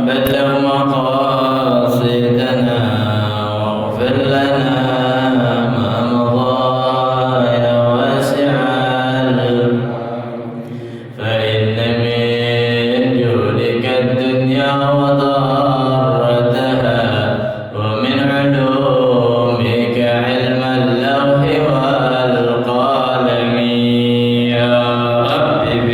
بلغ مقاصدنا واغفر لنا ما مضى يا واسع العلم، فإن من جودك الدنيا وضارتها، ومن علومك علم اللوح والقلم. يا رب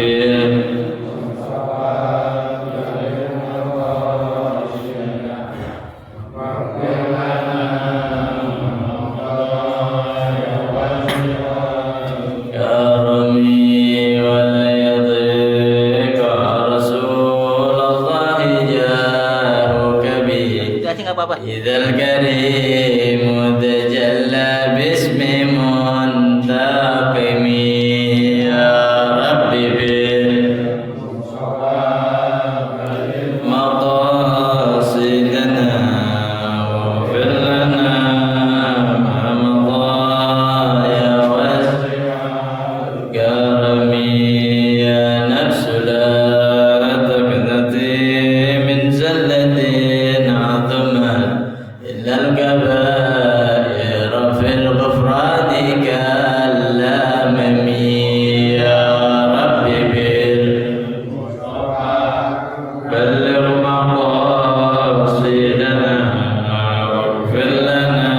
كرمي ولا يضيق رسول الله جاهك به، إذا الكريم تجلى باسم منتقم. يا رب مقاصدنا واغفر لنا ما مضى يا واسع كرمي. يا نفس لا تقنطي من زلة عظمت إلا الكبائر في الغفران كالأمم. يا رب بلغ مقاصدنا واغفر لنا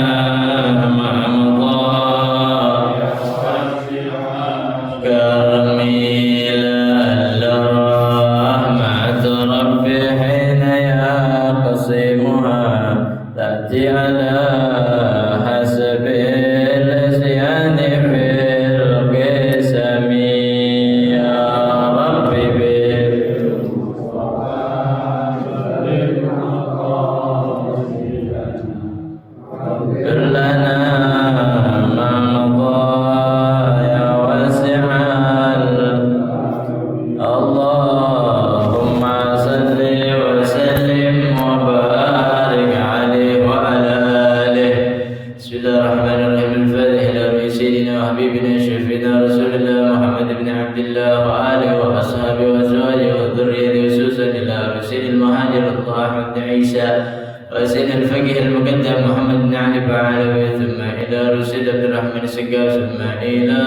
ما مضى كرمي. لعل رحمة ربي حين يقسمها تأتي على حسب العصيان في القسم. يا رب اغفر لنا ما مضى يا واسع اللهم صل وسلم وبارك عليه وعلى آله. بسم الله الرحمن الرحيم. الفاتح إلى روح سيدنا وحبيبنا شفينا رسول الله محمد بن عبد الله وآله وأصحابه وأزواجه وذريته، وسوسا إلى رسول المهاجر الطاهر عيسى، وسيد الفقيه المقدم محمد بن علي بعلوي، ثم إلى رشيد عبد الرحمن السقاف، ثم إلى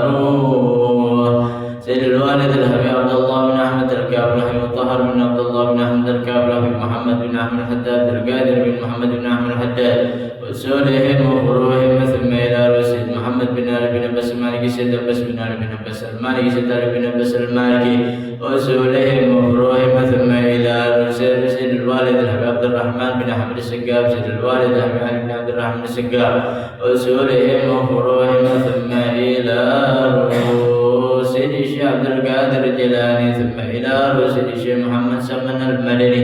روح سيد الوالد الحبيب عبد الله بن أحمد الكعب رحمه الطاهر بن عبد الله بن أحمد الكعب رحمه محمد بن أحمد الحداد القادر بن محمد بن أحمد الحداد، وأصولهم وفروعهم، ثم إلى رشيد محمد بن علي بن عباس المالكي، سيد عباس بن علي بن عباس المالكي، سيد علي بن عباس المالكي، وأصولهم وفروعهم، ثم إلى رشيد الوالد الحبيب عبد الرحمن بن أحمد السقاف، سيد الوالد الحبيب علي بن عبد الرحمن السقاف، وأصولهم وفروعهم، ثم إلى سيد الشيخ عبد القادر الجيلاني، ثم إلى سيد الشيخ محمد سمن المدني،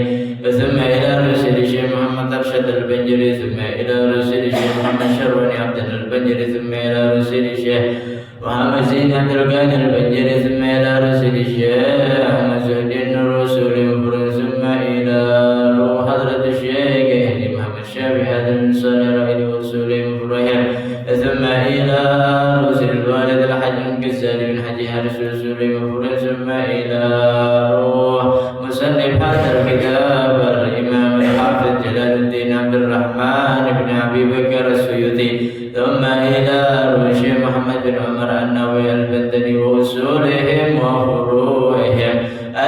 ثم إلى سيد الشيخ محمد أرشد البنجري، ثم إلى سيد الشيخ محمد شروني عبد البنجري، ثم إلى سيد الشيخ محمد زين عبد القادر البنجري، ثم إلى سيد الشيخ أحمد زهد النور رسول مفرد، ثم إلى حضرة الشيخ هدي محمد الشافعي هذا من صالح رأيه ورسوله مفرد، ثم إلى رسول الوالد الحج الغزالي بن حج حارس رسوله مفرد، ثم إلى روح مصنف هذا الكتاب الإمام الحافظ جلال الدين عبد الرحمن بن أبي بكر السيوطي، ثم إلى روح محمد بن عمر النووي البندني، وأصولهم وفروعهم،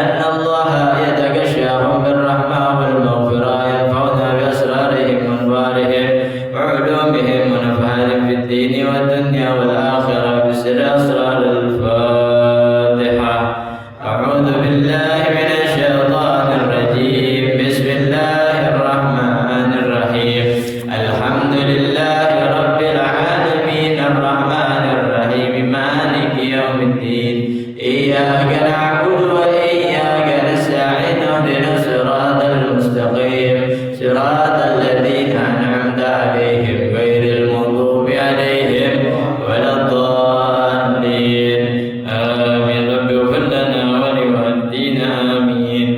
أن الله يتغشاهم بالرحمة والمغفرة، ينفعنا بأسرارهم وأنوارهم وعلومهم ونفعهم في الدين والدنيا والآخرة بسر أسرار الفاتحة. أعوذ بالله من الشيطان الرجيم. بسم الله الرحمن الرحيم. الحمد لله رب العالمين الرحمن الرحيم مالك يوم الدين، إياك نعبد وإياك نستعين، اهدنا الصراط المستقيم، صراط الذين أنعمت عليهم غير المغضوب عليهم ولا الضالين. آمين. رب اغفر لنا ولوالدينا. آمين.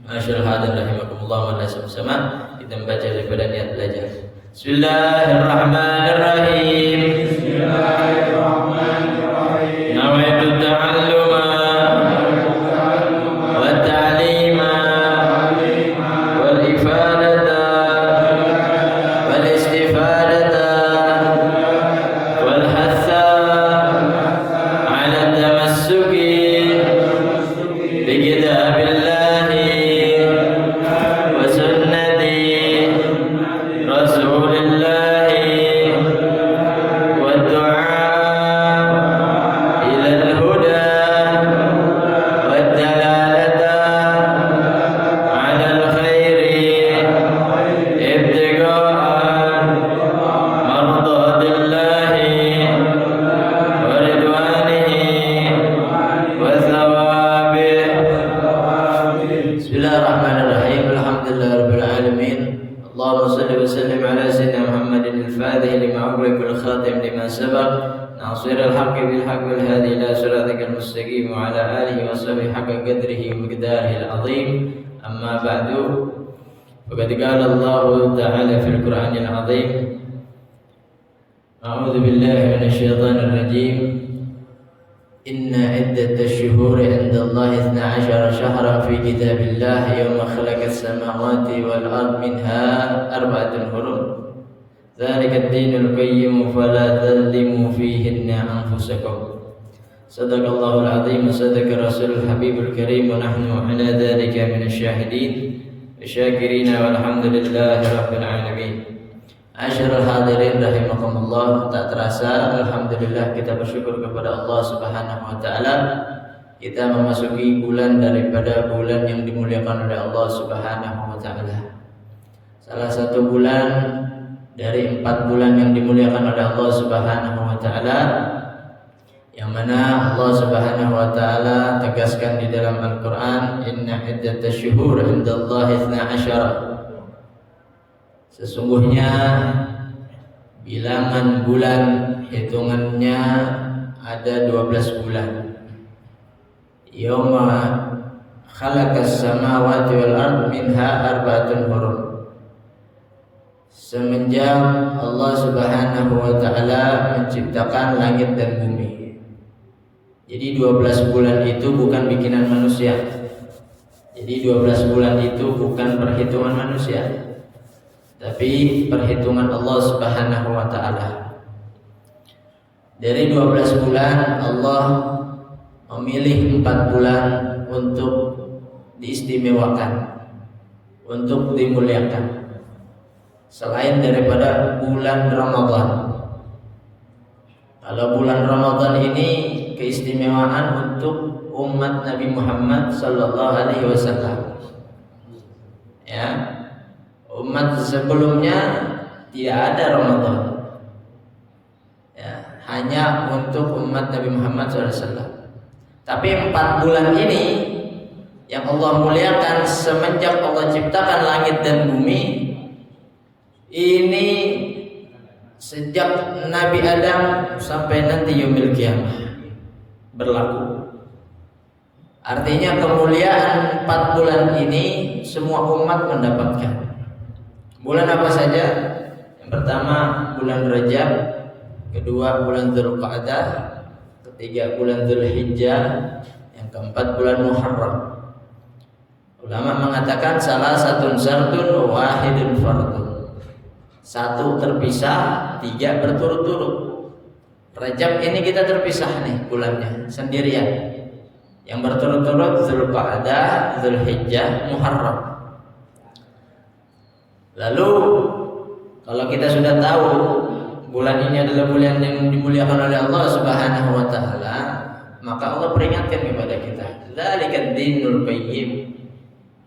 Masyaallah hadir rahimakumullah wa sama-sama kita membaca daripada niat belajar. Bismillahirrahmanirrahim. Nawaitu ta'alluma بكتاب الله وسنة رسول الله والدعاء إلى الهدى والدلالة على الخير ابتغاء مرضات الله ورضوانه وثوابه. Bismillahirrahmanirrahim. Alhamdulillahirabbil alamin. Allahumma shalli wa sallim ala sayyidina Muhammadin al-fatih lima ughliqa wal khatim lima sabaq nasiril haqqi bil haqqi wal hadi ila siratikal mustaqim wa ala alihi wa sahbihi haqqa qadrihi wa miqdarihi al-azim. Amma ba'du. Faqad qala Allah ta'ala fil Qur'anil azim. A'udzu billahi minasy syaithanir rajim. Inna iddatasy syuhuri 'indallahi 12 syahran fi kitabillah yawma khalaqas samawati wal ard minha arba'atun hurum. Dzalika ad-dinul qayyim fala tadhlimu fihinna anfusakum. Shadaqallahul 'azim wa sadaqa rasulul habibul karim wa nahnu 'ala dzalika minasy syahidin wa syakirin walhamdulillahi rabbil alamin. Asyarul hadirin rahimakumullah, tak terasa alhamdulillah kita bersyukur kepada Allah Subhanahu wa taala. Kita memasuki bulan daripada bulan yang dimuliakan oleh Allah Subhanahu wa taala. Salah satu bulan dari 4 bulan yang dimuliakan oleh Allah Subhanahu wa taala, yang mana Allah Subhanahu wa taala tegaskan di dalam Al-Qur'an, inna iddatasy syuhur 'indallahi 12. Sesungguhnya bilangan bulan hitungannya ada 12 bulan. Yauma khalaqas samawati wal ard minha arba'atun hurum. Semenjak Allah Subhanahu wa taala menciptakan langit dan bumi. Jadi 12 bulan itu bukan bikinan manusia. Jadi 12 bulan itu bukan perhitungan manusia, tapi perhitungan Allah Subhanahu wa taala. Dari 12 bulan Allah memilih 4 bulan untuk diistimewakan, untuk dimuliakan, selain daripada bulan Ramadan. Kalau bulan Ramadan ini keistimewaan untuk umat Nabi Muhammad sallallahu alaihi wasallam. Ya. Umat sebelumnya tidak ada Ramadan, ya, hanya untuk umat Nabi Muhammad SAW. Tapi 4 bulan ini yang Allah muliakan semenjak Allah ciptakan langit dan bumi, ini sejak Nabi Adam sampai nanti yaumil qiyamah berlaku. Artinya kemuliaan 4 bulan ini semua umat mendapatkan. Bulan apa saja? Yang pertama bulan Rajab, kedua bulan Dzulqa'dah, ketiga bulan Dzulhijjah, yang keempat bulan Muharram. Ulama mengatakan salah satu syartun wahidun fardun. 1 terpisah, 3 berturut-turut. Rajab ini kita terpisah nih bulannya sendirian. Yang berturut-turut Dzulqa'dah, Dzulhijjah, Muharram. Lalu kalau kita sudah tahu bulan ini adalah bulan yang dimuliakan oleh Allah Subhanahu wa taala, maka Allah peringatkan kepada kita, dzalika ad-dinul qayyim.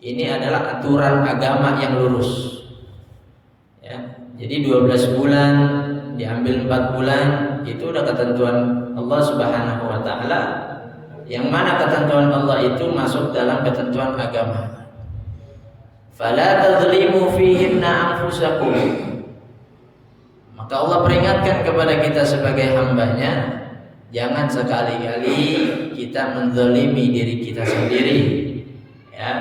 Ini adalah aturan agama yang lurus. Ya, jadi 12 bulan diambil 4 bulan, itu udah ketentuan Allah Subhanahu wa taala. Yang mana ketentuan Allah itu masuk dalam ketentuan agama. Fala tadhlimu fihinna anfusakum. Maka Allah peringatkan kepada kita sebagai hambanya, jangan sekali-kali kita menzalimi diri kita sendiri. Ya,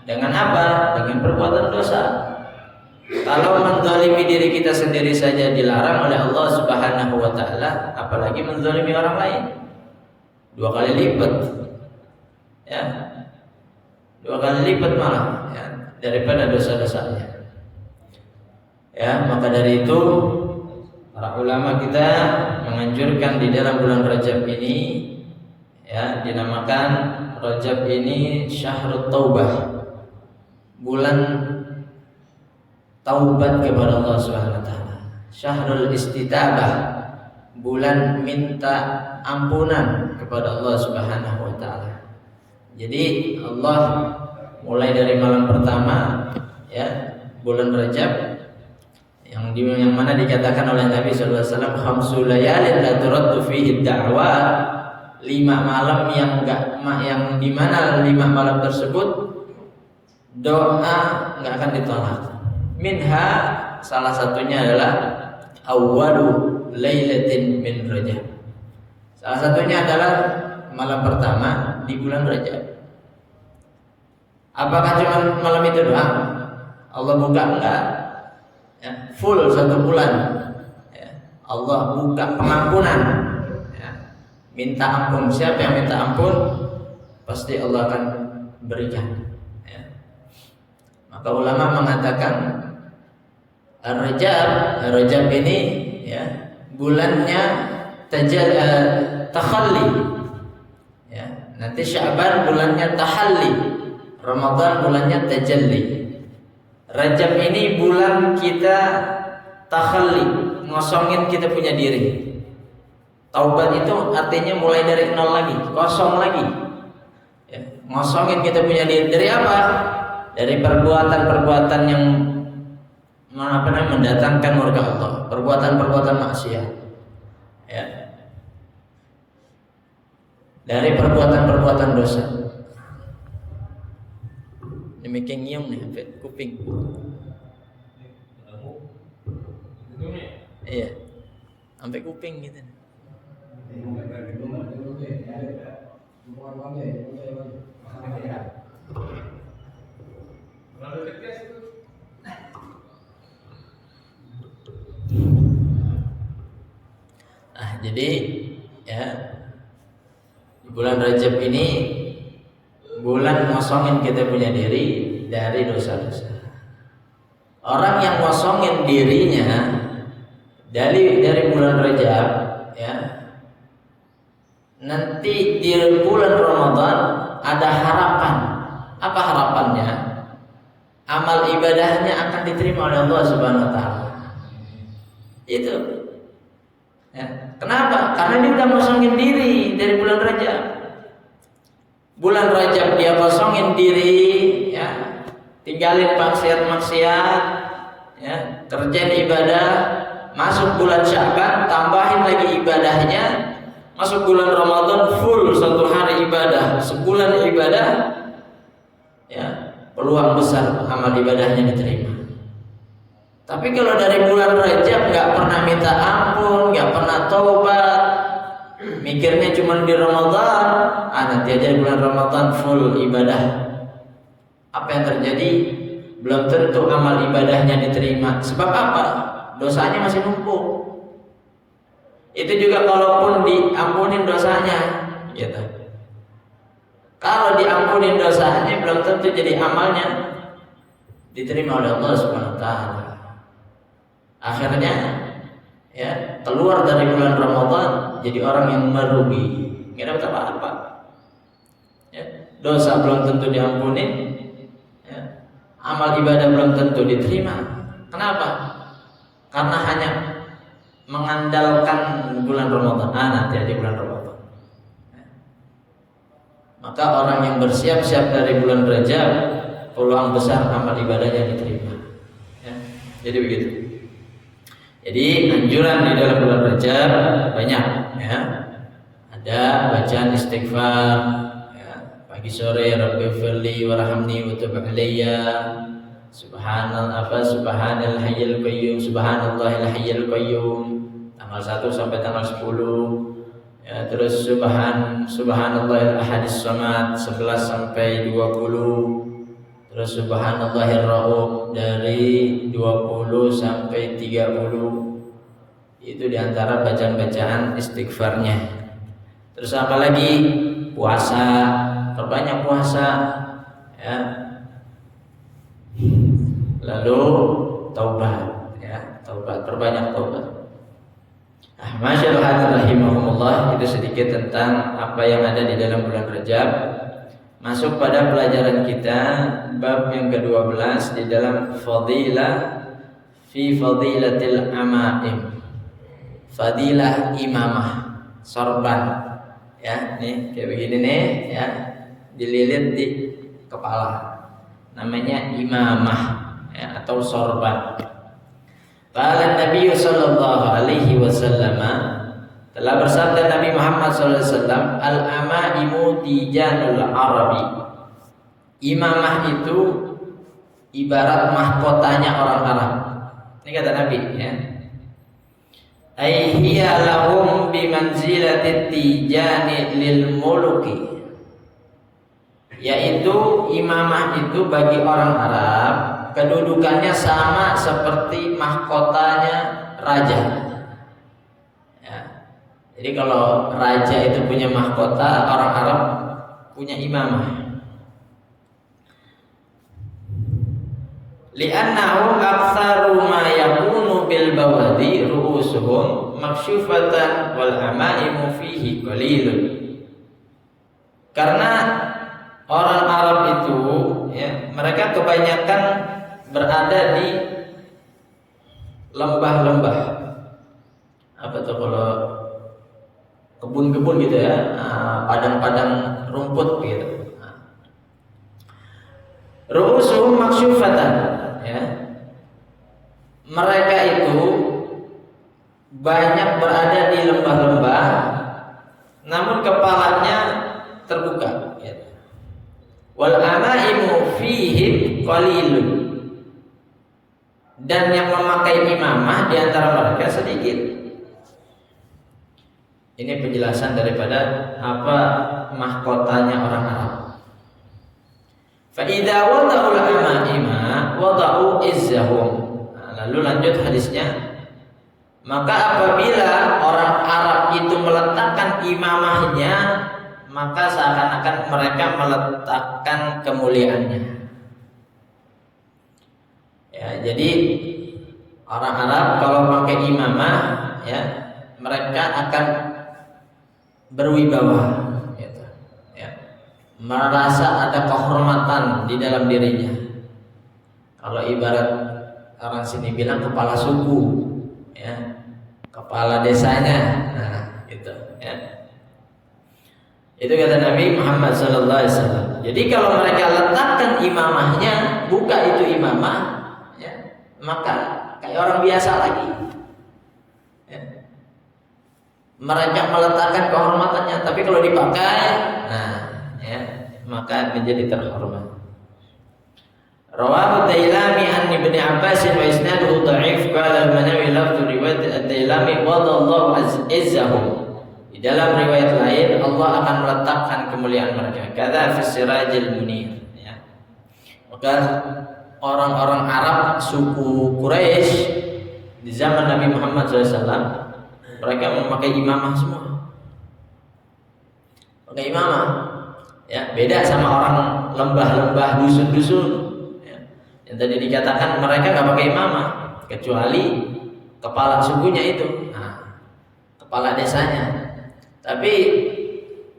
dengan apa? Dengan perbuatan dosa. Kalau menzalimi diri kita sendiri saja dilarang oleh Allah Subhanahu wa taala, apalagi menzalimi orang lain. 2 kali lipat. Ya. 2 kali lipat malah, ya, daripada dosa-dosanya. Ya, maka dari itu para ulama kita menganjurkan di dalam bulan Rajab ini, ya, dinamakan Rajab ini syahrut taubah, bulan taubat kepada Allah Subhanahu wa taala. Syahrul istitabah, bulan minta ampunan kepada Allah Subhanahu wa taala. Jadi Allah mulai dari malam pertama ya, bulan Rajab yang mana dikatakan oleh Nabi sallallahu alaihi wasallam khamsul layalin la turaddu fihi da'wat, 5 malam yang di mana 5 malam tersebut doa enggak akan ditolak. Minha, salah satunya adalah awwalu lailatin min Rajab. Salah satunya adalah malam pertama di bulan Rajab. Apakah cuma malam itu doang? Allah buka enggak? Ya, full 1 bulan. Ya, Allah buka pengampunan. Minta ampun, siapa yang minta ampun pasti Allah akan berikan ya. Maka ulama mengatakan Rajab ini ya, bulannya takhalli ya. Nanti Sya'ban bulannya tahalli, Ramadan bulannya tajalli. Rajab ini bulan kita takhalli, ngosongin kita punya diri. Taubat itu artinya mulai dari nol lagi, kosong lagi. Ya, ngosongin kita punya diri dari apa? Dari perbuatan-perbuatan yang mendatangkan murka Allah, perbuatan-perbuatan maksiat. Ya. Dari perbuatan-perbuatan dosa. Demikian nyium nih, sampai kuping. Iya, sampai kuping gitu. Jadi ya, di bulan Rajab ini bulan ngosongin kita punya diri dari dosa-dosa. Orang yang ngosongin dirinya dari bulan Rajab ya, nanti di bulan Ramadan ada harapan. Apa harapannya? Amal ibadahnya akan diterima oleh Allah Subhanahu wa taala. Itu. Ya. Kenapa? Karena dia udah kosongin diri dari bulan Rajab. Bulan Rajab dia kosongin diri ya, tinggalin maksiat-maksiat ya, kerjain ibadah. Masuk bulan Sya'ban tambahin lagi ibadahnya. Masuk bulan Ramadan full 1 hari ibadah, sebulan ibadah, ya peluang besar amal ibadahnya diterima. Tapi kalau dari bulan Rajab nggak pernah minta ampun, nggak pernah taubat, mikirnya cuma di Ramadan, nanti aja bulan Ramadan full ibadah. Apa yang terjadi? Belum tentu amal ibadahnya diterima. Sebab apa? Dosanya masih numpuk. Itu juga kalaupun diampunin dosanya gitu. Kalau diampunin dosanya belum tentu jadi amalnya diterima oleh Allah Subhanahu wa taala. Akhirnya ya keluar dari bulan Ramadan jadi orang yang merugi, enggak dapat apa-apa. Ya, dosa belum tentu diampunin, ya, amal ibadah belum tentu diterima. Kenapa? Karena hanya mengandalkan bulan Ramadan. Nanti aja bulan Ramadan. Maka orang yang bersiap-siap dari bulan Rajab, peluang besar amal ibadahnya diterima. Ya, jadi begitu. Jadi anjuran di dalam bulan Rajab banyak. Ya, ada bacaan istighfar. Ya, pagi sore Rabbighfirli warhamni wa tub alayya. Subhanal hayyul qayyum, subhanallahil hayyul qayyum, tanggal 1 sampai tanggal 10 ya. Terus subhanallahil ahadis samad 11 sampai 20. Terus subhanallahir rauf dari 20 sampai 30. Itu diantara bacaan-bacaan istighfarnya. Terus apa lagi? Puasa, perbanyak puasa ya. Lalu taubat ya, taubat, perbanyak taubat. Masyaallah rahimahumullah, itu sedikit tentang apa yang ada di dalam bulan Rajab. masuk pada pelajaran kita bab yang ke-12 di dalam fadilatil amaim. Fadilah imamah, sorban. Ya, nih kayak begini nih ya, dililit di kepala. Namanya imamah ya, atau sorban. Qala Nabi sallallahu alaihi wasallam, telah bersabda Nabi Muhammad sallallahu alaihi wasallam, al-amaimu tijanul arabi. Imamah itu ibarat mahkotanya orang Arab. Ini kata Nabi ya. Ai hiya lahum bimanzilati tijani lil muluki. Yaitu imamah itu bagi orang Arab kedudukannya sama seperti mahkotanya raja. Ya. Jadi kalau raja itu punya mahkota, orang Arab punya imamah. Li'annahu aktsaru ma yakunu bil bawadi ru'usuhum maksyufatan wal amaimu fihi qalilun. Karena orang Arab itu ya, mereka kebanyakan berada di lembah-lembah. Apa tuh kalau kebun-kebun gitu ya, padang-padang rumput gitu. Ru'usuhum maksyufatan ya. Mereka itu banyak berada di lembah-lembah, namun kepalanya terbuka ya. Wal amaimu fihim qalilun. Dan yang memakai imamah di antara mereka sedikit. Ini penjelasan daripada apa mahkotanya orang Arab. Fa idza wada'ul amaima wada'u izzahum. Lalu lanjut hadisnya. Maka apabila orang Arab itu meletakkan imamahnya, maka seakan-akan mereka meletakkan kemuliaannya. Ya, jadi orang Arab kalau pakai imamah, ya, mereka akan berwibawa, gitu, ya, merasa ada kehormatan di dalam dirinya. Kalau ibarat orang sini bilang kepala suku, ya, kepala desanya, nah, gitu, ya. Itu kata Nabi Muhammad SAW. Jadi kalau mereka letakkan imamahnya, buka itu imamah, ya, maka kayak orang biasa lagi. Ya. Mereka meletakkan kehormatannya, tapi kalau dipakai, nah, ya, maka menjadi terhormat. Rawahu Dailami an Ibnu Abbas wa isnaduhu dha'if. Qala al-Manawi lafdhu riwayat ad-Dailami wadallahu izzahum. Di dalam riwayat lain Allah akan meletakkan kemuliaan mereka. Kata fi Sirajil Munir, ya. Maka orang-orang Arab suku Quraisy di zaman Nabi Muhammad SAW, mereka memakai imamah semua. Pakai imamah, ya, beda sama orang lembah-lembah, dusun-dusun, ya. Yang tadi dikatakan mereka nggak pakai imamah kecuali kepala sukunya itu, nah, kepala desanya. Tapi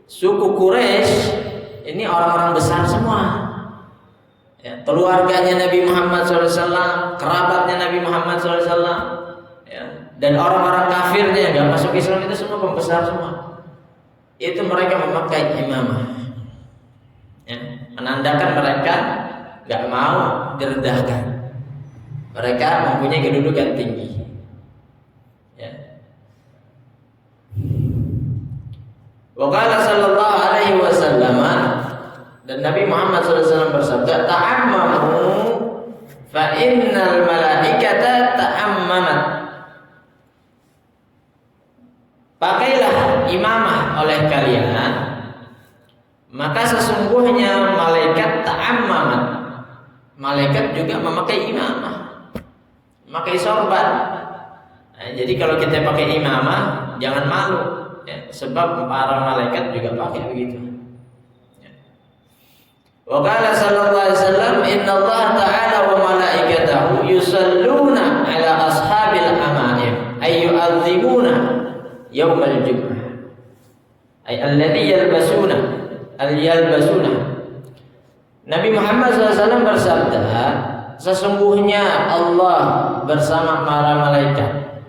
suku Quraisy ini orang-orang besar semua, ya, keluarganya Nabi Muhammad SAW, kerabatnya Nabi Muhammad SAW, ya, dan orang-orang kafirnya yang masuk Islam itu semua pembesar semua. Itu mereka memakai imamah, ya, menandakan mereka gak mau direndahkan. Mereka mempunyai kedudukan tinggi, ya. Waqala sallallahu alaihi wasallam, dan Nabi Muhammad SAW bersabda, ta'ammamu fa innal malaikata ta'ammamat. Pakailah imamah oleh kalian, maka sesungguhnya malaikat ta'ammamat. Malaikat juga memakai imamah, memakai sorban. Nah, jadi kalau kita pakai imamah jangan malu, ya, sebab para malaikat juga pakai begitu. Wa qala sallallahu alaihi wasallam, innallaha ta'ala wa malaikatahu yusalluna ala ashabil amaim ay yu'adzimuna yaumal jum'ah ay alladhi yalbasuna Nabi Muhammad SAW bersabda, sesungguhnya Allah bersama para malaikat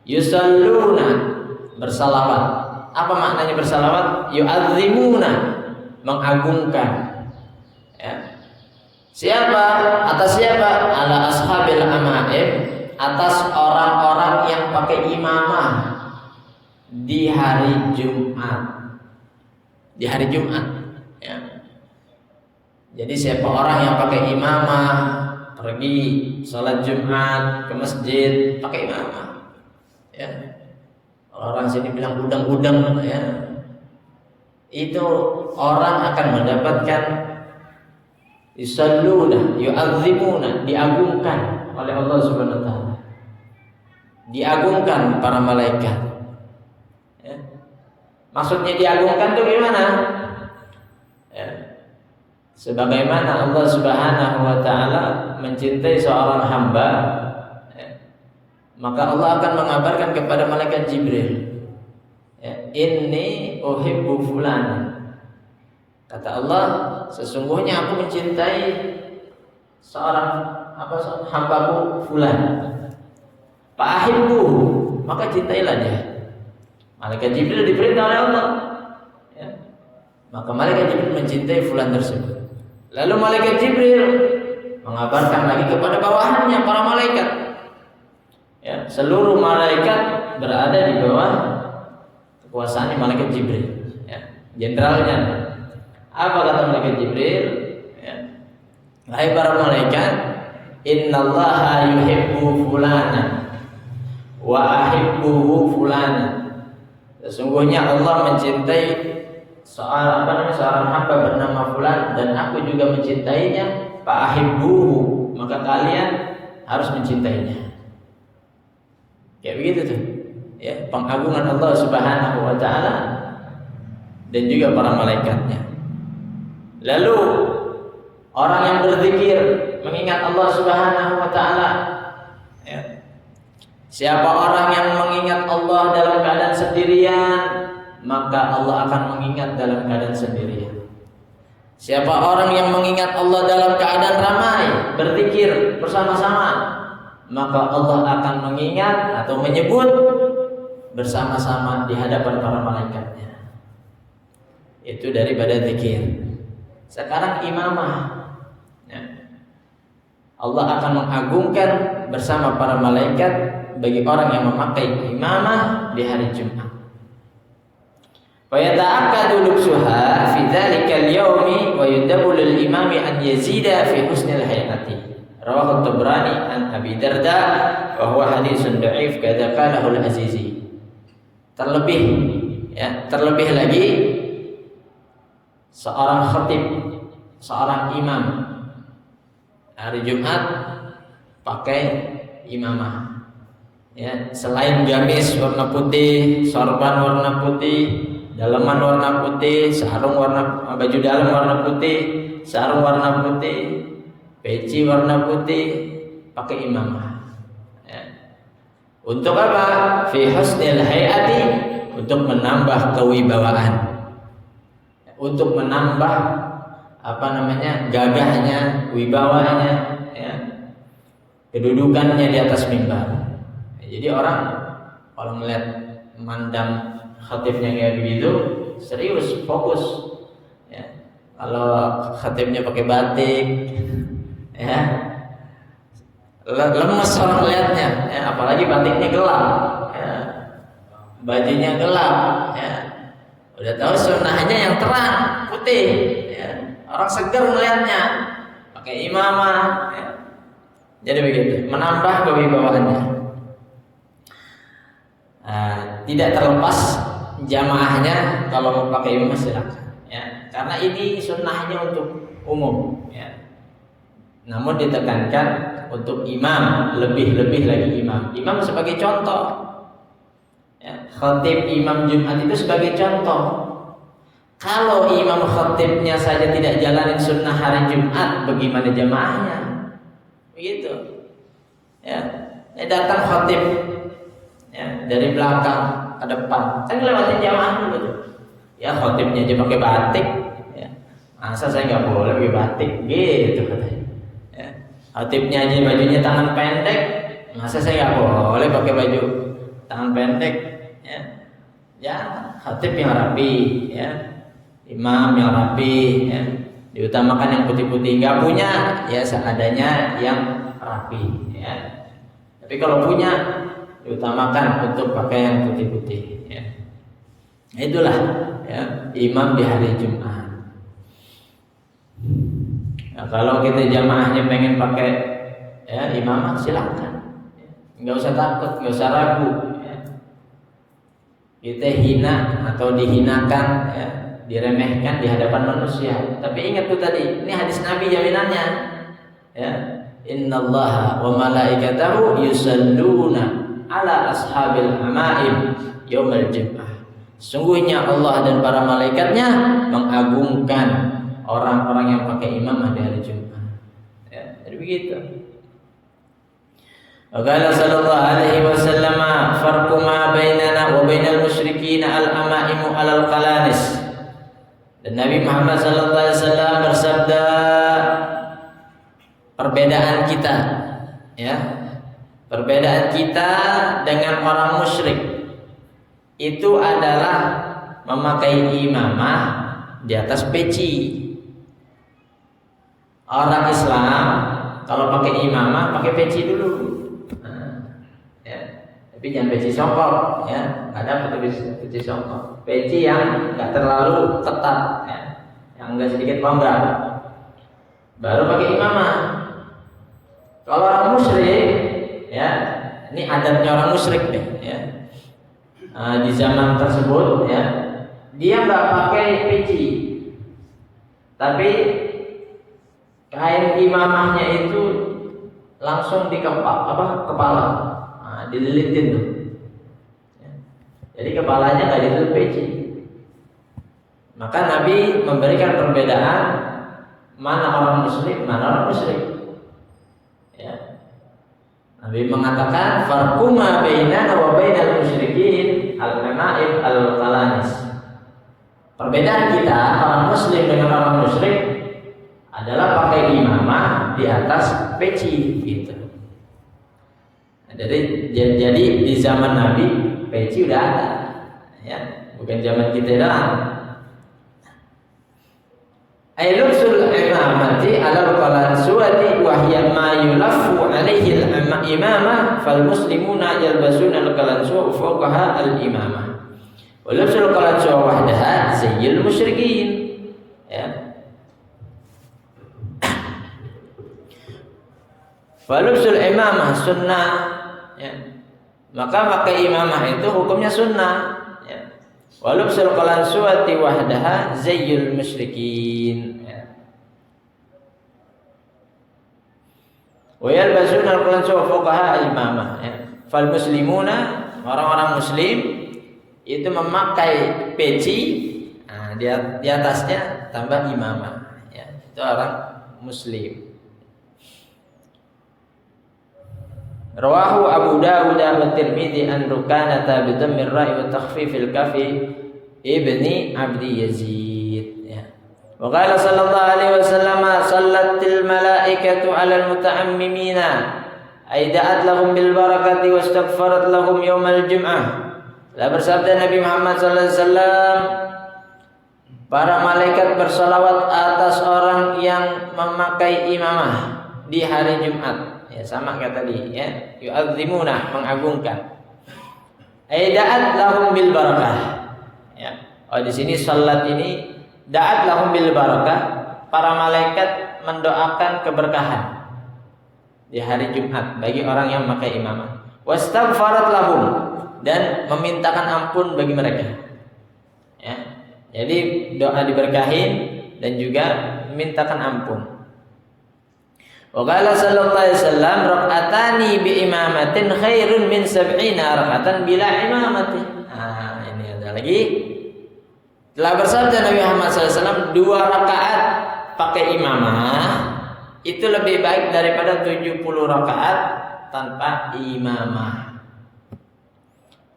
yusalluna, bersalawat. Apa maknanya bersalawat? Yu'adzimuna, mengagungkan. Ya. Siapa? Atas siapa? Ala ashabil amaim, atas orang-orang yang pakai imamah di hari Jumat. Di hari Jumat, ya. Jadi siapa orang yang pakai imamah, pergi sholat Jumat ke masjid pakai imamah, ya. Orang sini bilang udang-udang, ya. Itu orang akan mendapatkan yusalluna, yu'adzimuna, diagungkan oleh Allah Subhanahu wa taala. Diagungkan para malaikat. Ya. Maksudnya diagungkan itu gimana? Ya. Sebagaimana Allah Subhanahu wa taala mencintai seorang hamba, ya, maka Allah akan mengabarkan kepada malaikat Jibril, ya, inni uhibbu fulan. Kata Allah, sesungguhnya aku mencintai seorang hambaku fulan. Fa'ahibbu, maka cintailah dia. Malaikat Jibril diperintah oleh Allah, ya. Maka malaikat Jibril mencintai fulan tersebut. Lalu malaikat Jibril mengabarkan lagi kepada bawahannya para malaikat. Ya, seluruh malaikat berada di bawah kekuasaan malaikat Jibril, ya, jenderalnya. Apa kata malaikat Jibril? Ya. Hai para malaikat, innallaha yuhibbu fulana wa ahibbuhu fulana. Sesungguhnya Allah mencintai seorang hamba bernama fulan dan aku juga mencintainya. Fa ahibbuhu, maka kalian harus mencintainya. Ya begitu tuh. Ya, pengagungan Allah Subhanahu wa taala dan juga para malaikatnya. Lalu orang yang berzikir mengingat Allah Subhanahu wa taala, ya. Siapa orang yang mengingat Allah dalam keadaan sendirian, maka Allah akan mengingat dalam keadaan sendirian. Siapa orang yang mengingat Allah dalam keadaan ramai, berzikir bersama-sama, maka Allah akan mengingat atau menyebut bersama-sama di hadapan para malaikatnya. Itu daripada zikir. Sekarang imamah, ya. Allah akan mengagungkan bersama para malaikat bagi orang yang memakai imamah di hari Jumat. Wa yata'akkadu lubsuha fi dzalikal yaumi wa yudabu lil imami an yazida fi husnil hayati. Rawahu Tabrani an Abi Darda wa huwa haditsun dha'if kadza qalahu al-Azizi. Terlebih lagi seorang khatib, seorang imam hari Jumat pakai imamah, ya, selain gamis warna putih, sorban warna putih, daleman warna putih, baju dalam warna putih, sarung warna putih, peci warna putih, pakai imamah, ya. Untuk apa? Fi husnil hayati, untuk menambah kewibawaan, untuk menambah gagahnya, wibawanya, ya, kedudukannya di atas mimbar. Jadi orang kalau melihat memandang khatibnya kayak begitu, serius, fokus, ya. Kalau khatibnya pakai batik, ya, lemes orang melihatnya, ya, apalagi batiknya gelap, ya, bajunya gelap, ya. Udah tahu sunnahnya yang terang, putih, ya. Orang segar melihatnya, pakai imamah, ya. Jadi begitu, menambah kewibawaannya. Tidak terlepas jamaahnya kalau mau pakai imamah silakan, ya. Karena ini sunnahnya untuk umum, ya. Namun ditekankan untuk imam, lebih-lebih lagi imam. Imam sebagai contoh, ya. Khatib imam Jumat itu sebagai contoh. Kalau imam khatibnya saja tidak jalanin sunnah hari Jumat, bagaimana jamaahnya? Begitu, ya. Datang khatib, ya, dari belakang ke depan, kan lewatin jamaah dulu tuh. Ya, khatibnya aja pakai batik, ya. Masa saya nggak boleh pakai batik gitu katanya. Ya. Khatibnya aja bajunya tangan pendek, masa saya nggak boleh pakai baju tangan pendek? Ya, ya khatib yang rapi, ya, imam yang rapi, ya, diutamakan yang putih-putih. Nggak punya, ya seadanya yang rapi. Ya. Tapi kalau punya, diutamakan untuk pakai yang putih-putih. Ya. Itulah ya, imam di hari Jumat. Nah, kalau kita jamaahnya pengen pakai ya imamah silakan, nggak usah takut, nggak usah ragu. Ya. Kita hina atau dihinakan, ya, diremehkan di hadapan manusia. Tapi ingat tuh tadi, ini hadis Nabi jaminannya. Ya, Innallaha wa malaikatahu yusalluna ala ashabil hamaim yaumal jum'ah. Sungguhnya Allah dan para malaikatnya mengagungkan orang-orang yang pakai imamah di hari Jumat. Ya, jadi begitu. Qala sallallahu alaihi wasallam farqu ma bainana wa bainal musyrikin al-amaimu alal qalanis. Dan Nabi Muhammad sallallahu alaihi wasallam bersabda, perbedaan kita, ya, perbedaan kita dengan orang musyrik itu adalah memakai imamah di atas peci. Orang Islam kalau pakai imamah pakai peci dulu, ya. Tapi jangan peci songkok, ya. Ada peci songkok, peci yang nggak terlalu ketat, ya, yang enggak sedikit longgar, baru pakai imamah. Kalau orang musyrik, ya, ini adatnya orang musyrik deh, ya. Di zaman tersebut, ya, dia nggak pakai peci, tapi kain imamahnya itu langsung di kepala, dililitin tuh. Ya. Jadi kepalanya nggak ditutup peci. Maka Nabi memberikan perbedaan mana orang muslim, mana orang musyrik. Ya. Nabi mengatakan farqu ma bainana wa bainal musyrikin al-ma'ib al-qalanis. Perbedaan kita orang muslim dengan orang musyrik adalah pakai imamah di atas peci gitu. Nah, jadi di zaman Nabi peci udah ada, ya, bukan zaman kita doang. Ailubsul imamati alal qalansuwati wa hiya ma yulaffu alaihi al-imamah fal muslimuna yalbasuna al-qalansuwa fawqaha al-imamah. Wa lubsul qalansuwa wahdaha zayyul musyrikin, ya. Falubsul imamah sunnah, ya. Maka pakai imamah itu hukumnya sunnah, ya. Walubsul qalansuwati wahdaha zayyul musyrikin, ya. Wa yalbasuna al-qalansuwa fawqaha al-imamah, ya. Fal muslimuna, orang-orang muslim itu memakai peci, nah, di atasnya tambah imamah, ya. Itu orang muslim. Rawahu Abu Dawud wa Tirmidzi an Rukanata bi dhammir ra'i wa takhfifil kafi ibni Abdi Yazid, ya. Wa qala sallallahu alaihi wasallam sallatil malaikatu 'alal muta'ammimina ay da'at lahum bil barakati wastaghfarat lahum yaumal jum'ah. La bersabda Nabi Muhammad sallallahu alaihi wasallam, para malaikat bersalawat atas orang yang memakai imamah di hari Jumat. Ya, sama kayak tadi, ya, yu'azzimuna, mengagungkan. Da'at lahum bil barakah, ya. Oh, di sini salat ini da'at lahum bil barakah, para malaikat mendoakan keberkahan di hari Jumat bagi orang yang memakai imamah. Wastaghfarat lahum, dan memintakan ampun bagi mereka, ya. Jadi doa diberkahin dan juga memintakan ampun. Wa qala sallallahu alaihi wasallam rak'atani bi imamatin khairun min 70 rak'atan bila imamati. Nah, ini ada lagi. Telah bersabda Nabi Muhammad SAW, 2 rakaat pakai imamah itu lebih baik daripada 70 rakaat tanpa imamah.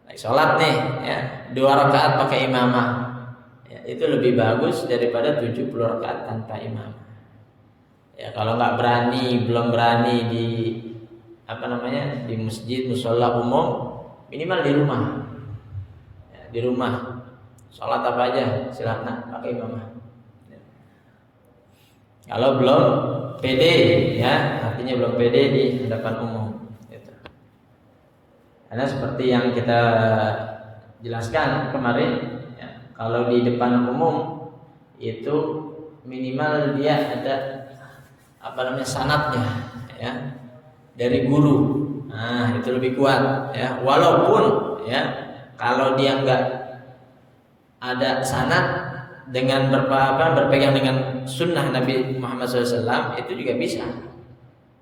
Lagi sholat nih, ya, 2 rakaat pakai imamah Ya, itu lebih bagus daripada 70 rakaat tanpa imam. Ya, kalau nggak berani, belum berani di di masjid, musola umum, minimal di rumah. Ya, di rumah, sholat apa aja silakan pakai imamah. Ya. Kalau belum pede, ya artinya belum pede di hadapan umum. Gitu. Karena seperti yang kita jelaskan kemarin. Kalau di depan umum itu minimal dia ada sanadnya, ya, dari guru. Nah, itu lebih kuat, ya. Walaupun, ya, kalau dia enggak ada sanad dengan berpegang dengan sunnah Nabi Muhammad SAW, itu juga bisa.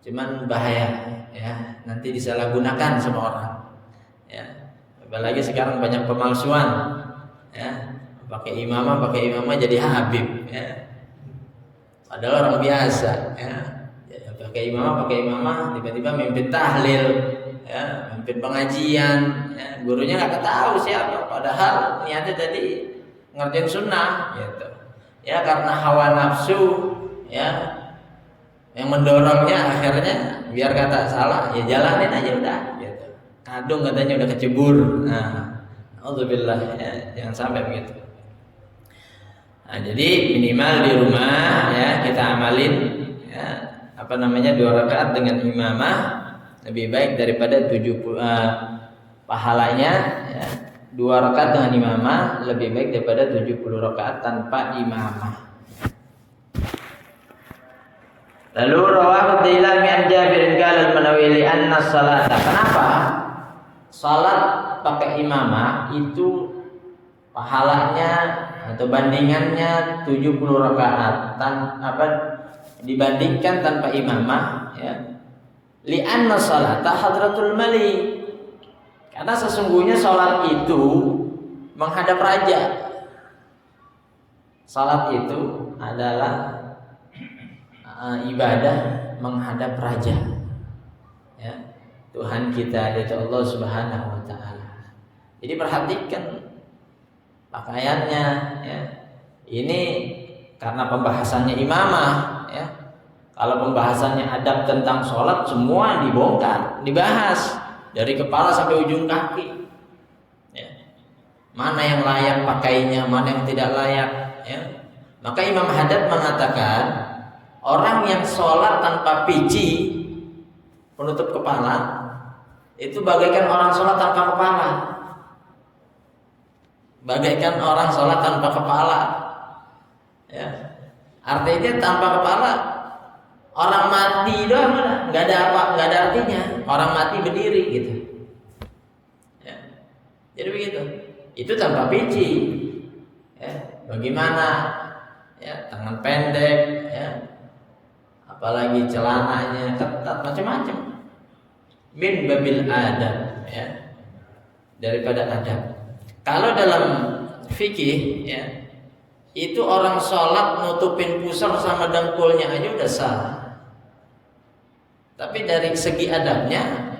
Cuman bahaya, ya, nanti disalahgunakan sama orang, ya. Apalagi sekarang banyak pemalsuan, ya. Pakai imamah jadi habib, ya. Padahal orang biasa, ya. Pakai imamah tiba-tiba mimpin tahlil, ya, mimpin pengajian, ya. Gurunya nggak tahu siapa, padahal niatnya tadi ngerjain sunnah, gitu. Ya, karena hawa nafsu, ya, yang mendorongnya akhirnya biar kata salah, ya jalanin aja udah, gitu. Kadung katanya udah kecebur. Nah, alhamdulillah, ya, jangan sampai begitu. Nah, jadi minimal di rumah, ya, kita amalin, ya, 2 rakaat dengan imamah lebih baik daripada 70 pahalanya, ya, 2 rakaat dengan imamah lebih baik daripada 70 rakaat tanpa imamah. Lalu rawahu Dailami an Jabir qala al-Manawili anna salata. Kenapa? Salat pakai imamah itu pahalanya atau bandingannya 70 rakaat dibandingkan tanpa imamah, ya. Li'anna salata hadratul malik. Karena sesungguhnya salat itu menghadap raja. Salat itu adalah ibadah menghadap raja, ya. Tuhan kita yaitu Allah Subhanahu wa taala. Jadi perhatikan pakaiannya, ya. Ini karena pembahasannya imamah, ya. Kalau pembahasannya adab tentang sholat, semua dibongkar, dibahas dari kepala sampai ujung kaki, ya. Mana yang layak pakainya, mana yang tidak layak, ya. Maka Imam Haddad mengatakan orang yang sholat tanpa peci penutup kepala itu bagaikan orang sholat tanpa kepala. Bagaikan orang sholat tanpa kepala, ya. Artinya tanpa kepala orang mati doang, nggak ada artinya. Orang mati berdiri, gitu, ya. Jadi begitu. Itu tanpa peci, ya. Bagaimana, ya, tangan pendek, ya, apalagi celananya ketat, macam-macam. Min babil adab, ya, daripada adab. Kalau dalam fikih, ya, itu orang sholat nutupin pusar sama dengkulnya aja udah salah. Tapi dari segi adabnya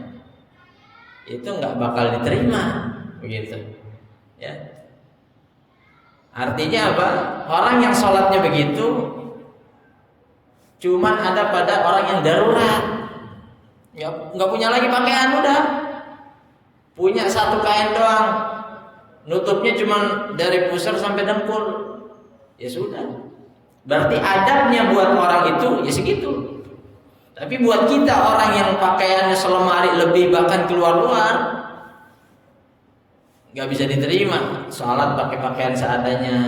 itu nggak bakal diterima, begitu, ya. Artinya apa? Orang yang sholatnya begitu cuman ada pada orang yang darurat, nggak punya lagi pakaian, udah punya satu kain doang. Nutupnya cuma dari pusar sampai dengkul, ya sudah. Berarti adabnya buat orang itu ya segitu. Tapi buat kita orang yang pakaiannya selemari lebih bahkan keluar-luar, nggak bisa diterima. Sholat pakai pakaian seadanya,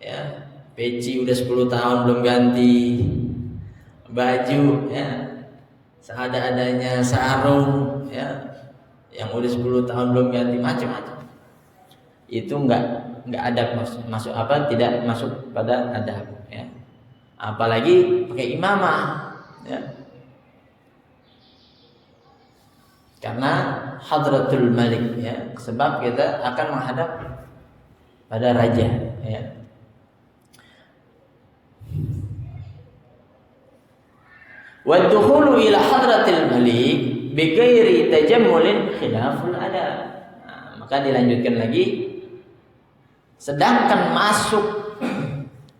ya. Peci udah 10 tahun belum ganti, baju, ya, seada-adanya, sarung, ya, yang udah 10 tahun belum ganti, macam-macam. Itu nggak adab, tidak masuk pada adab, ya. Apalagi pakai imamah, ya. Karena hadratul malik, ya, sebab kita akan menghadap pada raja, ya. Wa dukhulu ila hadratil malik bi ghairi tajammulin khilaful adab. Maka dilanjutkan lagi, Sedangkan masuk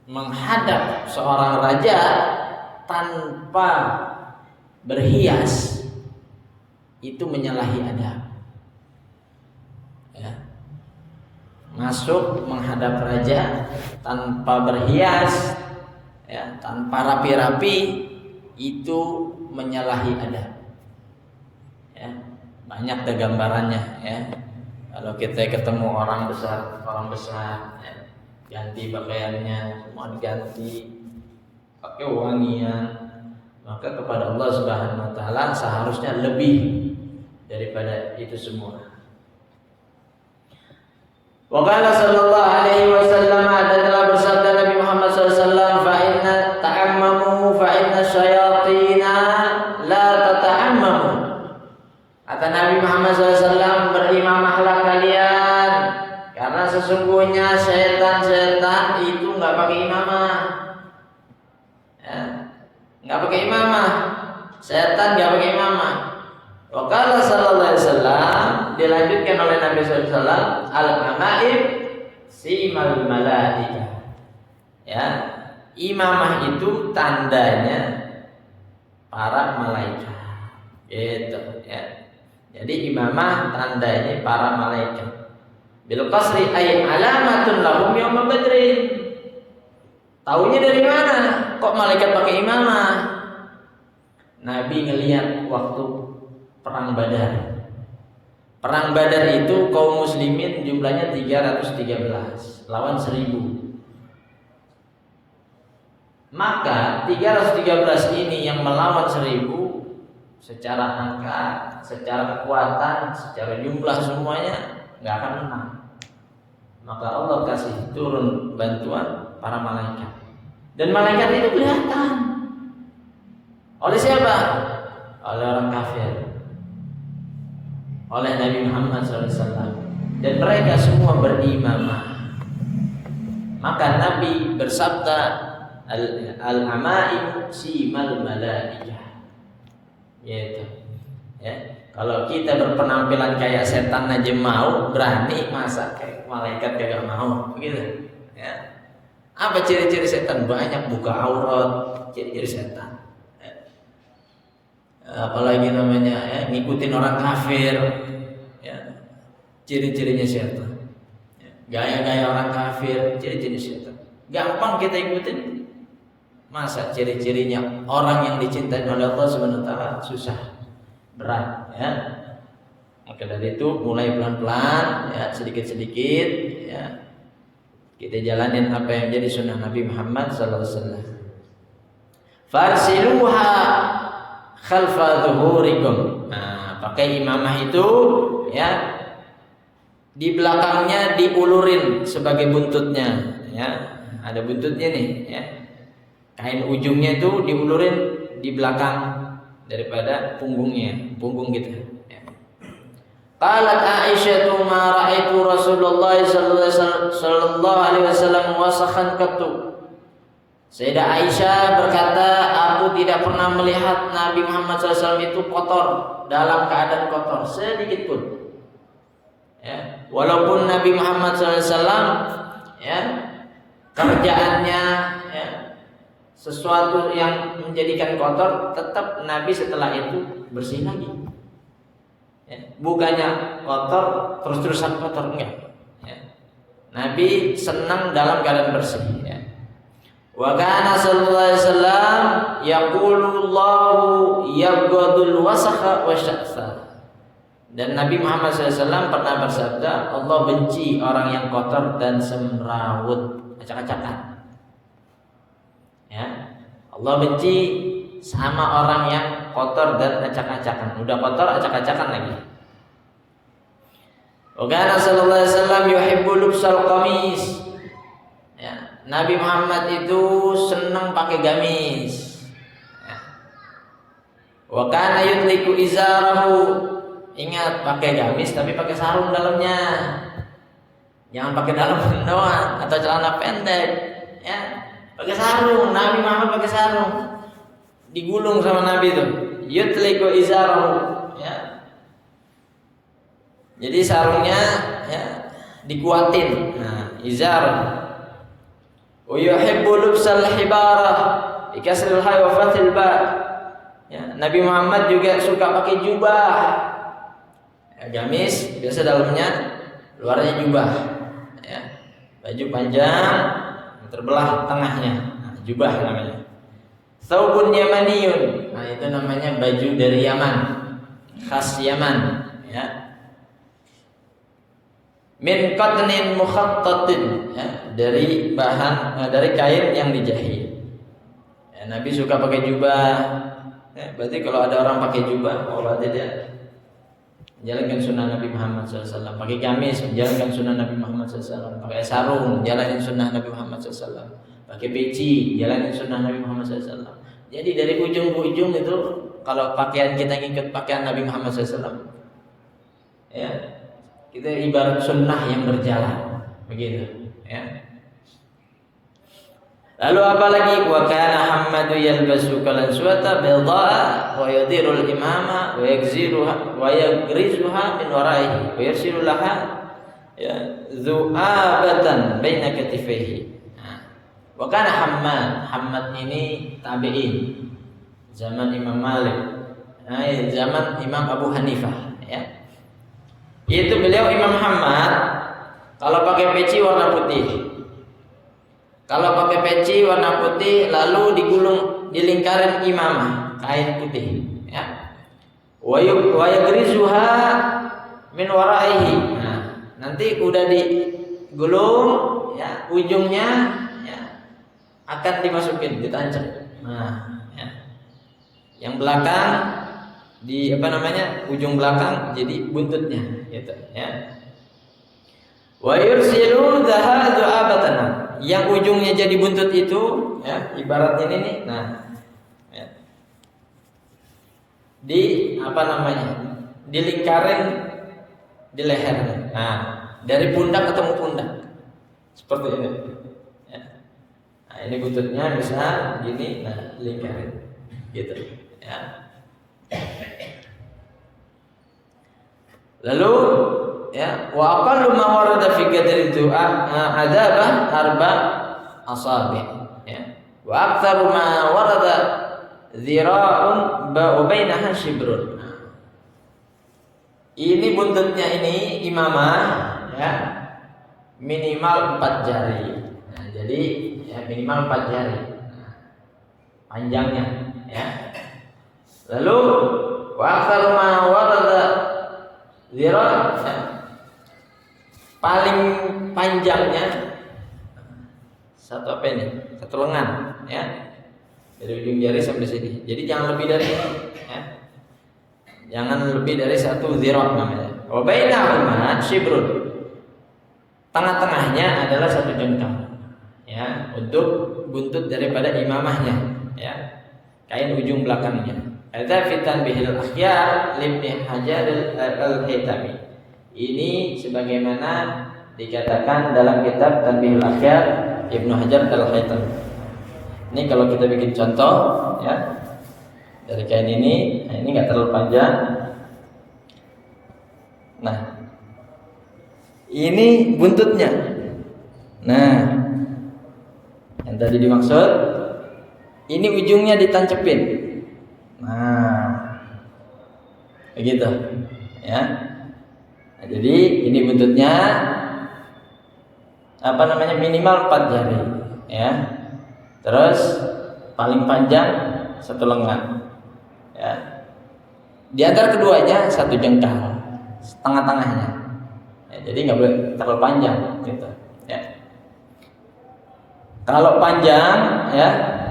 menghadap seorang raja tanpa berhias itu menyalahi adab. Ya. Masuk menghadap raja tanpa berhias, ya, tanpa rapi-rapi itu menyalahi adab. Ya, banyak deh gambarannya. Ya. Kalau kita ketemu orang besar, ya, ganti pakaiannya, semua diganti, pakai wangian, maka kepada Allah Subhanahu Wa Taala seharusnya lebih daripada itu semua. Wa qala sallallahu alaihi wasallam, adalah bersabda Nabi Muhammad SAW, fa inna ta'ammamu fa inna syayatina la tata'ammamu. Kata Nabi Muhammad SAW, berimamahlah kalian karena sesungguhnya setan-setan itu nggak pakai imamah. Ya, nggak pakai imamah. Setan nggak pakai imamah. Wa qala sallallahu alaihi wasallam, dilanjutkan oleh Nabi SAW, al-amaim simal malaika. Ya, imamah itu tandanya para malaikat. Gitu, ya. Jadi imamah tandanya para malaikat. Bil qasri ay alamatun lahum yaum badrin. Taunya dari mana? Kok malaikat pakai imamah? Nabi ngelihat waktu perang Badar. Perang Badar itu kaum muslimin jumlahnya 313 lawan 1000. Maka 313 ini yang melawan 1000 secara angka, secara kekuatan, secara jumlah semuanya nggak akan menang. Maka Allah kasih turun bantuan para malaikat. Dan malaikat itu kelihatan oleh siapa? Oleh orang kafir, oleh Nabi Muhammad SAW. Dan mereka semua berimamah. Maka Nabi bersabda, al-amaim simal malaikah. Gitu. Ya. Kalau kita berpenampilan kayak setan aja mau, berani, masa kayak malaikat kagak mau, begitu. Ya. Apa ciri-ciri setan? Banyak, buka aurat, ciri-ciri setan. Ya. Apalagi namanya, ya, ngikutin orang kafir, ya. Ciri-cirinya setan. Ya. Gaya-gaya orang kafir, ciri-ciri setan. Gampang kita ikutin. Masa ciri-cirinya orang yang dicintai oleh Allah Subhanahu Wa Taala susah, berat, ya. Maka dari itu mulai pelan-pelan, ya, sedikit-sedikit, ya, kita jalanin apa yang jadi sunnah Nabi Muhammad SAW. Farsiluha khalfa dhuhurikum. Nah, pakai imamah itu, ya, di belakangnya diulurin sebagai buntutnya, ya, ada buntutnya nih, ya. Kain ujungnya itu diulurin di belakang daripada punggungnya, punggung kita. Ya. Qalat Aisyah, ma ra'aitu Rasulullah sallallahu alaihi wasallam wasakhan qattu. Sayyidah Aisyah berkata, aku tidak pernah melihat Nabi Muhammad SAW itu kotor, dalam keadaan kotor sedikit pun. Ya. Walaupun Nabi Muhammad SAW, ya, kerjaannya, ya, sesuatu yang menjadikan kotor, tetap Nabi setelah itu bersih lagi. Ya, bukannya kotor terus-terusan kotor, enggak. Ya. Nabi senang dalam keadaan bersih. Ya. Wa kana sallallahu alaihi wasallam yaqulu Allahu yabghadul wasakha wasyaksa. Dan Nabi Muhammad SAW pernah bersabda, Allah benci orang yang kotor dan semrawut, acak-acakan. Ya, Allah benci sama orang yang kotor dan acak-acakan. Udah kotor, acak-acakan lagi. Wa sallallahu alaihi wasallam yuhibbu lubsal qamis. Ya, Nabi Muhammad itu senang pakai gamis. Ya. Wa kana yutliku izarahu. Ingat, pakai gamis tapi pakai sarung dalamnya. Jangan pakai dalam doang atau celana pendek. Ya. Pakai sarung, Nabi Muhammad pakai sarung, digulung sama Nabi itu, yutliku izarahu, ya. Jadi sarungnya, ya, dikuatin. Nah, izar. Wa yuhibbu lubsal hibarah bi kasril ha wa fathil ba. Ya, Nabi Muhammad juga suka pakai jubah. Ya, gamis biasa dalamnya, luarnya jubah. Ya, baju panjang terbelah tengahnya. Nah, jubah namanya. Thawbun yamaniyun. Nah, itu namanya baju dari Yaman. Khas Yaman, ya. Min qatnin mukhattatin, ya, dari bahan dari kain yang dijahit. Ya, Nabi suka pakai jubah. Ya, berarti kalau ada orang pakai jubah, oh berarti dia jalankan sunnah Nabi Muhammad SAW. Pakai gamis, jalankan sunnah Nabi Muhammad SAW. Pakai sarung, jalanin sunnah Nabi Muhammad SAW. Pakai peci, jalanin sunnah Nabi Muhammad SAW. Jadi dari ujung ke ujung itu, kalau pakaian kita ngikut pakaian Nabi Muhammad SAW, ya, kita ibarat sunnah yang berjalan, begitu, ya. Lalu apa lagi? Wa kana Hammadu yalbasu kalanswata bayda'a wa yadirul imama wa yagziruha wa yagrizuha min waraihi wa yarsilu laha, ya, dhu'abatan baina katifaihi. Wa kana Hammad ini tabi'in zaman Imam Malik, zaman Imam Abu Hanifah, ya. Itu beliau Imam Hammad kalau pakai peci warna putih. Kalau pakai peci warna putih lalu digulung di lingkaran imamah kain putih, ya. Wa yagrizuha min waraihi. Nah, nanti udah digulung, ya, ujungnya, ya, akan dimasukin, ditancap. Nah, ya. Yang belakang di ujung belakang jadi buntutnya, gitu, ya. Wa yursilu dhahadu abatana. Yang ujungnya jadi buntut itu, ya, ibarat ini nih. Nah, ya. Di lingkaran di leher. Nah, dari pundak ketemu pundak. Seperti ini. Ya. Nah, ini buntutnya bisa gini, nah, lingkaran. Gitu, ya. Lalu, ya, wa aqallu ma warada fi qadri du'a adabah arba asabi', ya. Wa aktsaru ma warada dhira'un bainaha shibrun. Ini buntutnya ini imamah, ya, minimal 4 jari. Nah, jadi, ya, minimal 4 jari. Nah, panjangnya, ya. Lalu wa aktsaru ma warada dhira', ya, paling panjangnya satu lengan, ya, dari ujung jari sampai sini. Jadi jangan lebih dari ini, ya. Jangan lebih dari 1 dhira' namanya. Wa bainahuma shibrun. Tengah-tengahnya adalah 1 jengkal, ya, untuk buntut daripada imamahnya, ya. Kain ujung belakangnya. Ada fitan bihil akhyar Ibnu Hajar al-Haytami. Ini sebagaimana dikatakan dalam kitab Tanbihul Akhyar Ibnu Hajar al-Haytami. Ini kalau kita bikin contoh, ya, dari kain ini. Nah, ini nggak terlalu panjang. Nah, ini buntutnya. Nah, yang tadi dimaksud, ini ujungnya ditancepin. Nah, begitu, ya. Nah, jadi ini buntutnya minimal 4 jari, ya. Terus paling panjang 1 lengan, ya. Di antara keduanya 1 jengkal, tengah-tengahnya. Ya, jadi nggak boleh terlalu panjang, gitu, ya. Kalau panjang, ya,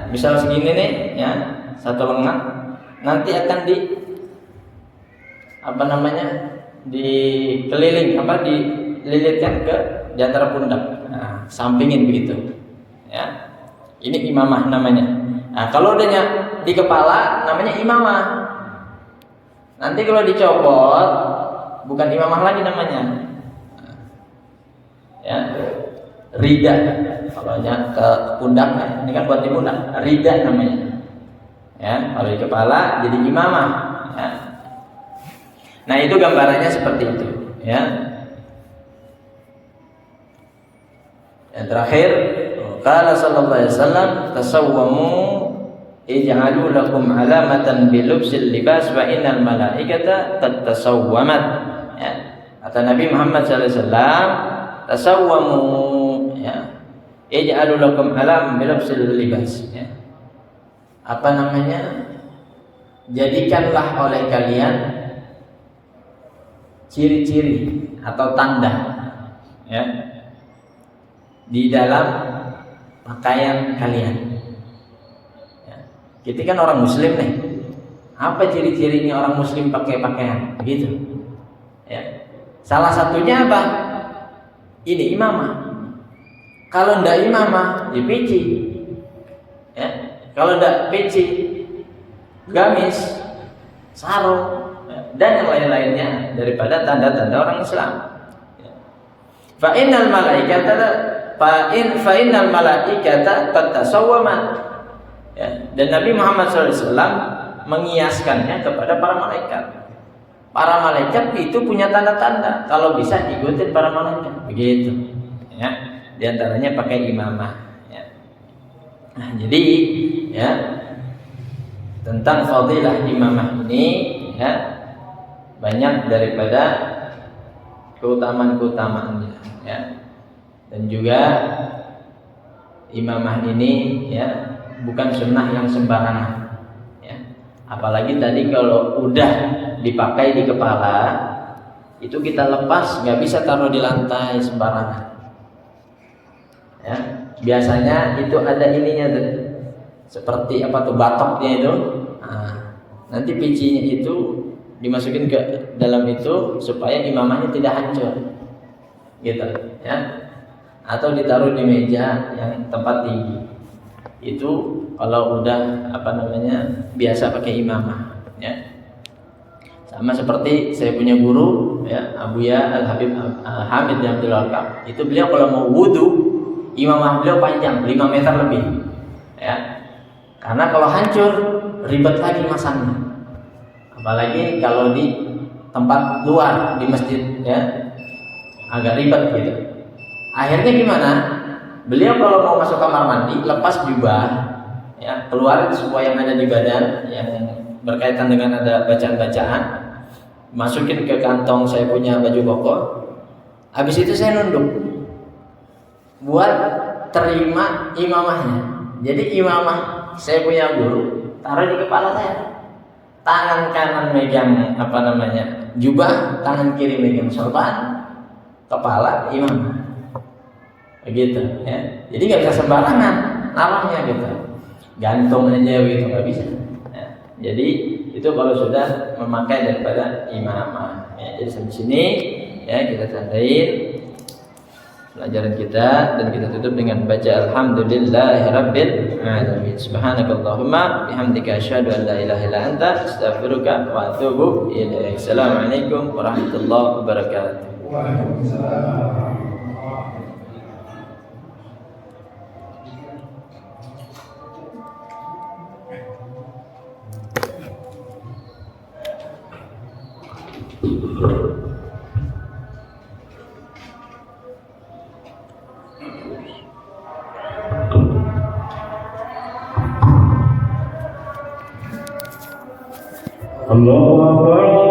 misal segini nih, ya, 1 lengan, nanti akan dililitkan ke di antara pundak. Nah, sampingin begitu, ya. Ini imamah namanya. Nah, kalau udahnya di kepala namanya imamah. Nanti kalau dicopot bukan imamah lagi namanya, ya, rida. Kalau ke pundak, ini kan buat di pundak, rida namanya. Ya, kalau di kepala jadi imamah, ya. Nah, itu gambarannya seperti itu, ya. Yang terakhir, qala sallallahu alaihi wasallam tasawwamu ij'alu lakum alamatan bilubsil libas wa innal malaikata qad tasawwamat. Ya. Kata Nabi Muhammad sallallahu alaihi wasallam, tasawwamu, ya. Ij'alu lakum alam bilubsil libas, ya. Apa namanya? Jadikanlah oleh kalian ciri-ciri atau tanda, ya, di dalam pakaian kalian. Kita kan orang muslim nih. Apa ciri-cirinya orang muslim pakai pakaian? Begitu. Ya. Salah satunya apa? Ini imamah. Kalau ndak imamah, ya peci. Ya. Kalau ndak peci, gamis, sarung, dan yang lain-lainnya daripada tanda-tanda orang Islam. Ya. Fa innal malaikata qad tasawwamat. Ya, dan Nabi Muhammad SAW mengiaskannya kepada para malaikat. Para malaikat itu punya tanda-tanda. Kalau bisa ikutin para malaikat, begitu. Ya, di antaranya pakai imamah. Ya. Nah, jadi ya tentang fadilah imamah ini, ya, banyak daripada keutamaan-keutamaannya. Ya. Dan juga imamah ini, ya, bukan sunnah yang sembarangan, ya. Apalagi tadi kalau udah dipakai di kepala, itu kita lepas, nggak bisa taruh di lantai sembarangan. Ya, biasanya itu ada ininya tuh, seperti apa tuh, batoknya itu. Nah, nanti pecinya itu dimasukin ke dalam itu supaya imamahnya tidak hancur, gitu, ya. Atau ditaruh di meja yang tempat tinggi. Itu kalau udah apa namanya biasa pakai imamah, ya. Sama seperti saya punya guru, ya, Abuya Al-Habib Hamid bin Abdul Wahab. Itu beliau kalau mau wudu, imamah beliau panjang 5 meter lebih, ya. Karena kalau hancur ribet lagi masangnya. Apalagi kalau di tempat luar di masjid, ya, agak ribet gitu. Akhirnya gimana? Beliau kalau mau masuk kamar mandi, lepas jubah, ya, keluarin semua yang ada di badan yang berkaitan dengan ada bacaan-bacaan, masukin ke kantong saya punya baju koko. Habis itu saya nunduk buat terima imamahnya. Jadi imamah saya punya guru taruh di kepala saya. Tangan kanan megang apa namanya jubah, tangan kiri megang sorban, kepala imamah. Begitu, ya. Jadi nggak bisa sembarangan naruhnya gitu, gantung aja gitu, nggak bisa. Ya. Jadi itu kalau sudah memakai daripada imamah. Ya, jadi sampai sini, ya, kita tandain pelajaran kita dan kita tutup dengan baca alhamdulillahirabbil alamin. Subhanakallahumma bihamdika asyhadu an la ilaha illa anta astaghfiruka wa atubu ilaik. Assalamualaikum warahmatullahi wabarakatuh. Waalaikumsalam. Allahu Akbar.